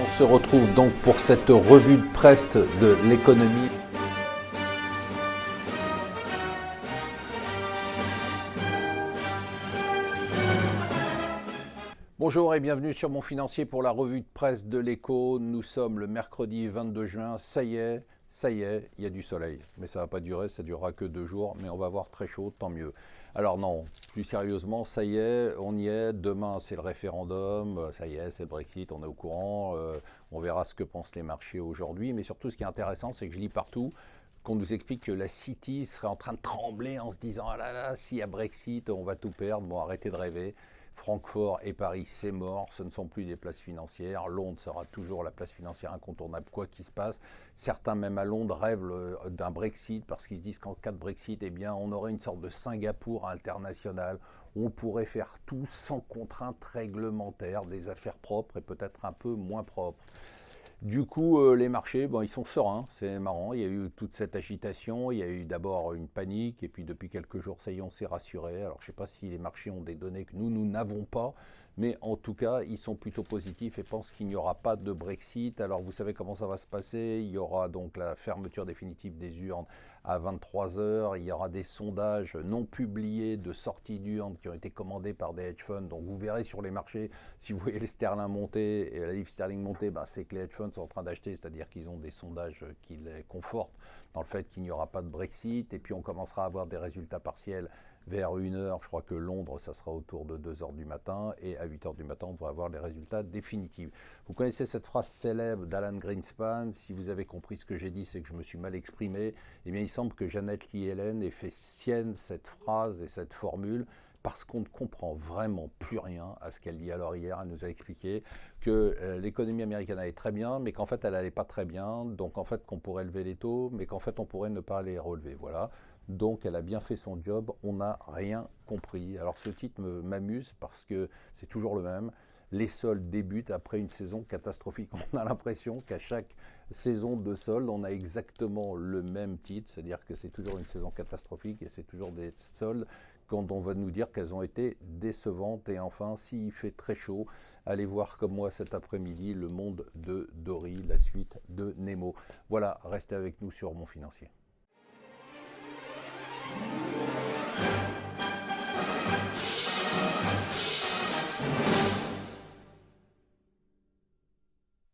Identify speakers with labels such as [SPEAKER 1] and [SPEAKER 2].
[SPEAKER 1] On se retrouve donc pour cette revue de presse de l'économie. Bonjour et bienvenue sur Mon Financier pour la revue de presse de l'Écho. Nous sommes le mercredi 22 juin. Ça y est, il y a du soleil. Mais ça ne va pas durer, ça ne durera que 2 jours. Mais on va avoir très chaud, tant mieux. Alors non, plus sérieusement, ça y est, on y est. Demain, c'est le référendum. Ça y est, c'est le Brexit, on est au courant. On verra ce que pensent les marchés aujourd'hui. Mais surtout, ce qui est intéressant, c'est que je lis partout qu'on nous explique que la City serait en train de trembler en se disant « Ah là là, s'il y a Brexit, on va tout perdre. » Bon, arrêtez de rêver. Francfort et Paris, c'est mort, ce ne sont plus des places financières. Londres sera toujours la place financière incontournable, quoi qu'il se passe. Certains, même à Londres, rêvent d'un Brexit parce qu'ils se disent qu'en cas de Brexit, eh bien, on aurait une sorte de Singapour international où on pourrait faire tout sans contraintes réglementaires, des affaires propres et peut-être un peu moins propres. Du coup, les marchés, bon, ils sont sereins, c'est marrant. Il y a eu toute cette agitation, il y a eu d'abord une panique, et puis depuis quelques jours, ça y est, on s'est rassuré. Alors, je ne sais pas si les marchés ont des données que nous n'avons pas, mais en tout cas, ils sont plutôt positifs et pensent qu'il n'y aura pas de Brexit. Alors, vous savez comment ça va se passer. Il y aura donc la fermeture définitive des urnes à 23 heures. Il y aura des sondages non publiés de sortie d'urnes qui ont été commandés par des hedge funds. Donc, vous verrez sur les marchés, si vous voyez les sterling monter et la livre sterling monter, ben, c'est que les hedge funds sont en train d'acheter, c'est-à-dire qu'ils ont des sondages qui les confortent dans le fait qu'il n'y aura pas de Brexit. Et puis, on commencera à avoir des résultats partiels vers 1h, je crois que Londres, ça sera autour de 2h du matin, et à 8h du matin, on devrait avoir les résultats définitifs. Vous connaissez cette phrase célèbre d'Alan Greenspan, si vous avez compris ce que j'ai dit, c'est que je me suis mal exprimé. Eh bien, il semble que Janet Yellen ait fait sienne cette phrase et cette formule, parce qu'on ne comprend vraiment plus rien à ce qu'elle dit. Alors hier, elle nous a expliqué que l'économie américaine allait très bien, mais qu'en fait, elle n'allait pas très bien, donc en fait, qu'on pourrait lever les taux, mais qu'en fait, on pourrait ne pas les relever. Voilà. Donc elle a bien fait son job, on n'a rien compris. Alors ce titre m'amuse parce que c'est toujours le même. Les soldes débutent après une saison catastrophique. On a l'impression qu'à chaque saison de soldes, on a exactement le même titre, c'est-à-dire que c'est toujours une saison catastrophique et c'est toujours des soldes quand on va nous dire qu'elles ont été décevantes. Et enfin, s'il fait très chaud, allez voir comme moi cet après-midi Le Monde de Dory, la suite de Nemo. Voilà, restez avec nous sur Mon Financier.